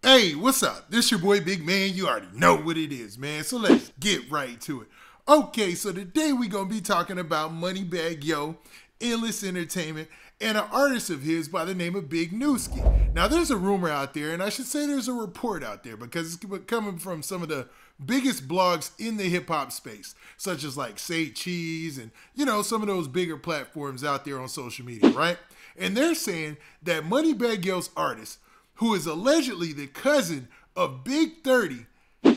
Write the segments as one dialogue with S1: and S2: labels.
S1: Hey, what's up? This your boy Big Man. You already know what it is, man. So let's get right to it. Okay, so today we gonna be talking about Moneybagg Yo, Endless Entertainment, and an artist of his by the name of Big Nuski. Now there's a rumor out there, and I should say there's a report out there because it's coming from some of the biggest blogs in the hip-hop space, such as like Say Cheese and, some of those bigger platforms out there on social media, right? And they're saying that Moneybagg Yo's artist, who is allegedly the cousin of Big 30,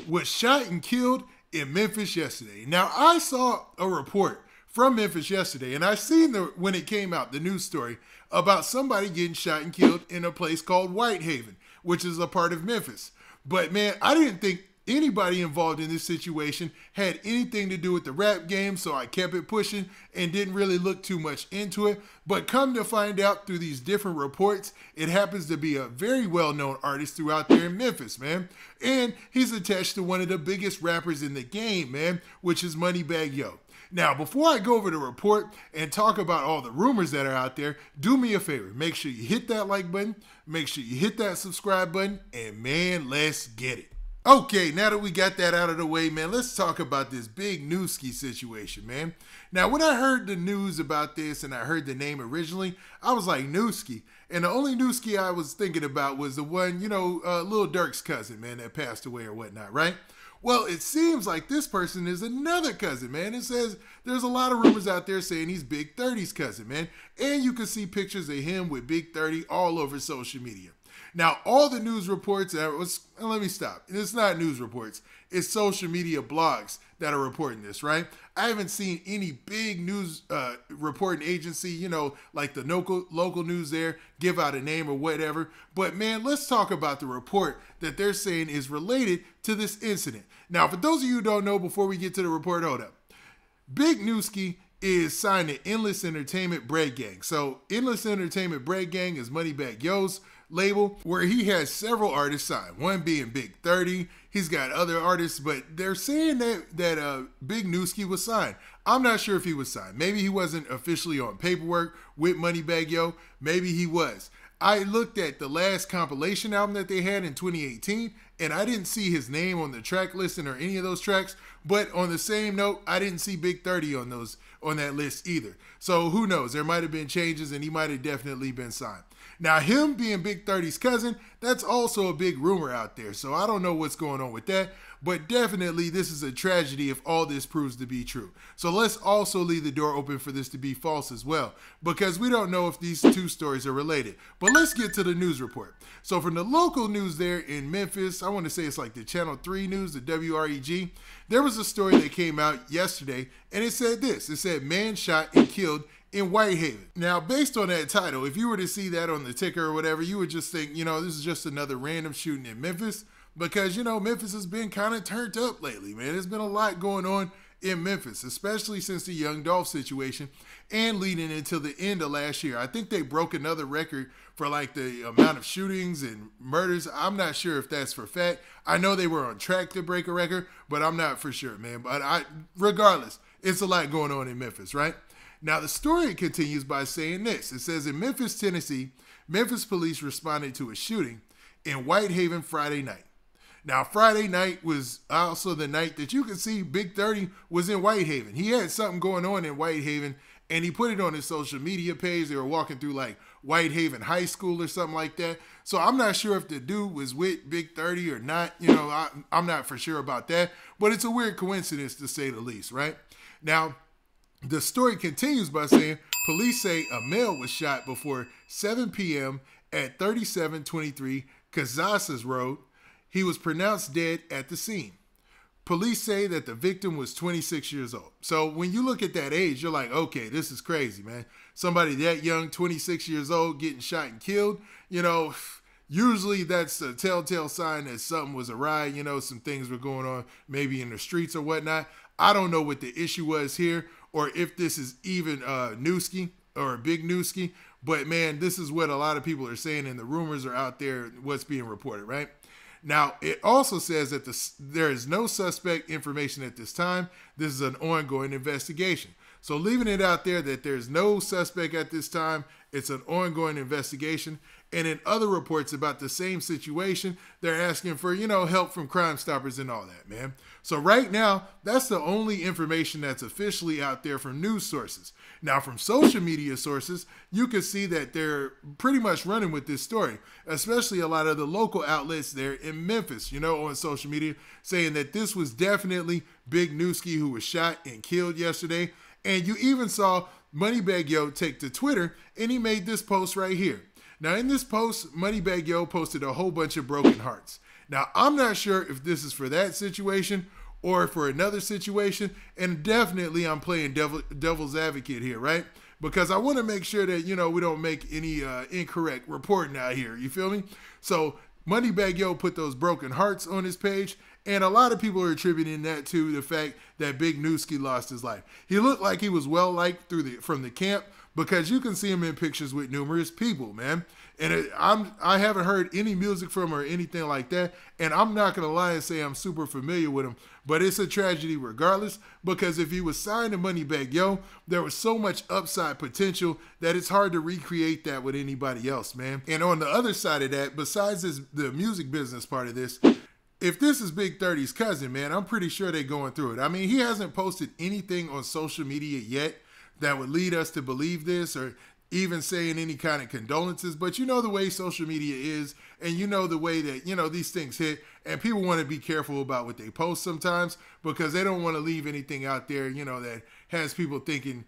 S1: was shot and killed in Memphis yesterday. Now, I saw a report from Memphis yesterday, and I seen when it came out, the news story about somebody getting shot and killed in a place called Whitehaven, which is a part of Memphis. But man, I didn't think anybody involved in this situation had anything to do with the rap game, so I kept it pushing and didn't really look too much into it. But come to find out through these different reports, it happens to be a very well-known artist throughout there in Memphis, man. And he's attached to one of the biggest rappers in the game, man, which is Moneybagg Yo. Now, before I go over the report and talk about all the rumors that are out there, do me a favor. Make sure you hit that like button, make sure you hit that subscribe button, and man, let's get it. Okay, now that we got that out of the way, man, let's talk about this Big Nuski situation, man. Now, when I heard the news about this and I heard the name originally, I was like, Nuski. And the only Nuski I was thinking about was the one, Lil Durk's cousin, man, that passed away or whatnot, right? Well, it seems like this person is another cousin, man. It says there's a lot of rumors out there saying he's Big 30's cousin, man. And you can see pictures of him with Big 30 all over social media. Now, all the news reports, let me stop. It's not news reports. It's social media blogs that are reporting this, right? I haven't seen any big news reporting agency, like the local news there, give out a name or whatever. But man, let's talk about the report that they're saying is related to this incident. Now, for those of you who don't know, before we get to the report, hold up. Big Nuski is signed to Endless Entertainment Bread Gang. So Endless Entertainment Bread Gang is Moneybagg Yo's label, where he has several artists signed, one being Big 30. He's got other artists, but they're saying that Big Nuski was signed. I'm not sure if he was signed. Maybe he wasn't officially on paperwork with Moneybagg Yo. Maybe he was. I looked at the last compilation album that they had in 2018, and I didn't see his name on the track listing or any of those tracks. But on the same note, I didn't see Big 30 on that list either. So who knows? There might have been changes, and he might have definitely been signed. Now, him being Big 30's cousin, that's also a big rumor out there. So I don't know what's going on with that. But definitely, this is a tragedy if all this proves to be true. So let's also leave the door open for this to be false as well, because we don't know if these two stories are related. But let's get to the news report. So from the local news there in Memphis, I want to say it's like the Channel 3 news, the WREG, there was a story that came out yesterday, and it said this. It said, man shot and killed in Whitehaven. Now, based on that title, if you were to see that on the ticker or whatever, you would just think, this is just another random shooting in Memphis, because, Memphis has been kind of turned up lately, man. There's been a lot going on in Memphis, especially since the Young Dolph situation and leading into the end of last year. I think they broke another record for like the amount of shootings and murders. I'm not sure if that's for fact. I know they were on track to break a record, but I'm not for sure, man. But regardless, it's a lot going on in Memphis, right? Now, the story continues by saying this. It says, in Memphis, Tennessee, Memphis police responded to a shooting in Whitehaven Friday night. Now, Friday night was also the night that you could see Big 30 was in Whitehaven. He had something going on in Whitehaven, and he put it on his social media page. They were walking through like Whitehaven High School or something like that. So I'm not sure if the dude was with Big 30 or not. I'm not for sure about that. But it's a weird coincidence to say the least, right? Now, the story continues by saying, police say a male was shot before 7 p.m. at 3723 Kazasas Road. He was pronounced dead at the scene. Police say that the victim was 26 years old. So when you look at that age, you're like, okay, this is crazy, man. Somebody that young, 26 years old, getting shot and killed, usually that's a telltale sign that something was awry, some things were going on maybe in the streets or whatnot. I don't know what the issue was here, or if this is even Nuski or Big Nuski, but man, this is what a lot of people are saying, and the rumors are out there, what's being reported, right? Now, it also says that there is no suspect information at this time. This is an ongoing investigation. So leaving it out there that there's no suspect at this time, it's an ongoing investigation. And in other reports about the same situation, they're asking for, help from Crime Stoppers and all that, man. So right now, that's the only information that's officially out there from news sources. Now, from social media sources, you can see that they're pretty much running with this story, especially a lot of the local outlets there in Memphis, on social media, saying that this was definitely Big Nuski who was shot and killed yesterday. And you even saw Moneybagg Yo take to Twitter, and he made this post right here. Now, in this post, Moneybagg Yo posted a whole bunch of broken hearts. Now, I'm not sure if this is for that situation or for another situation, and definitely I'm playing devil's advocate here, right? Because I want to make sure that, we don't make any incorrect reporting out here. You feel me? So Moneybagg Yo put those broken hearts on his page, and a lot of people are attributing that to the fact that Big Nuski lost his life. He looked like he was well liked from the camp, because you can see him in pictures with numerous people, man. And I haven't heard any music from him or anything like that, and I'm not going to lie and say I'm super familiar with him, but it's a tragedy regardless, because if he was signed to Moneybagg Yo, there was so much upside potential that it's hard to recreate that with anybody else, man. And on the other side of that, besides the music business part of this, if this is Big 30's cousin, man, I'm pretty sure they're going through it. I mean, he hasn't posted anything on social media yet that would lead us to believe this or even saying any kind of condolences. But you know the way social media is, and you know the way that, these things hit, and people want to be careful about what they post sometimes because they don't want to leave anything out there, that has people thinking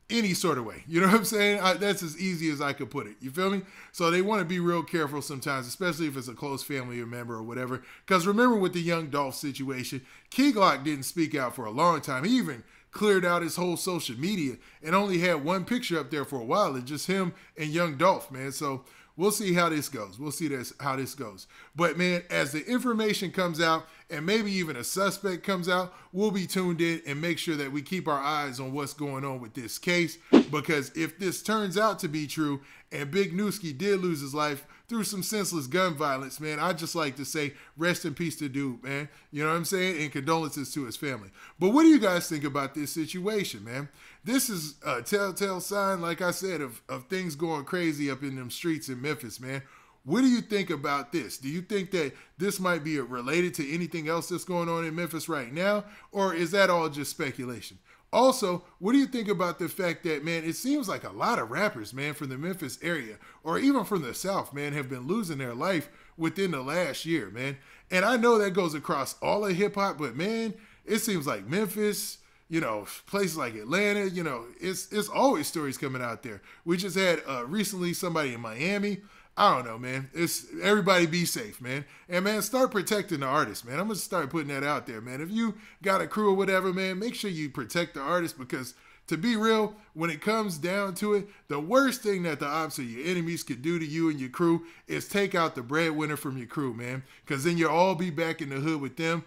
S1: any sort of way. You know what I'm saying? That's as easy as I could put it. You feel me? So they want to be real careful sometimes, especially if it's a close family member or whatever. Because remember with the Young Dolph situation, Key Glock didn't speak out for a long time. He even cleared out his whole social media and only had one picture up there for a while. It's just him and Young Dolph, man. So we'll see how this goes. We'll see how this goes. But, man, as the information comes out and maybe even a suspect comes out, we'll be tuned in and make sure that we keep our eyes on what's going on with this case. Because if this turns out to be true and Big Nuski did lose his life through some senseless gun violence, man, I'd just like to say rest in peace to dude, man. You know what I'm saying? And condolences to his family. But what do you guys think about this situation, man? This is a telltale sign, like I said, of things going crazy up in them streets in Memphis, man. What do you think about this? Do you think that this might be related to anything else that's going on in Memphis right now? Or is that all just speculation? Also, what do you think about the fact that, man, it seems like a lot of rappers, man, from the Memphis area or even from the South, man, have been losing their life within the last year, man. And I know that goes across all of hip hop, but, man, it seems like Memphis, places like Atlanta, it's always stories coming out there. We just had recently somebody in Miami. I don't know, man. It's everybody be safe, man. And, man, start protecting the artists, man. I'm going to start putting that out there, man. If you got a crew or whatever, man, make sure you protect the artists because, to be real, when it comes down to it, the worst thing that the ops or your enemies could do to you and your crew is take out the breadwinner from your crew, man. Because then you'll all be back in the hood with them,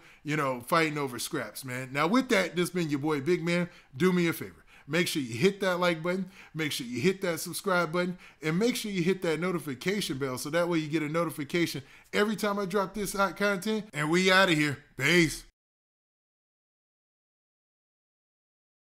S1: fighting over scraps, man. Now, with that, this been your boy Big Man. Do me a favor. Make sure you hit that like button, make sure you hit that subscribe button, and make sure you hit that notification bell so that way you get a notification every time I drop this hot content. And we out of here. Peace.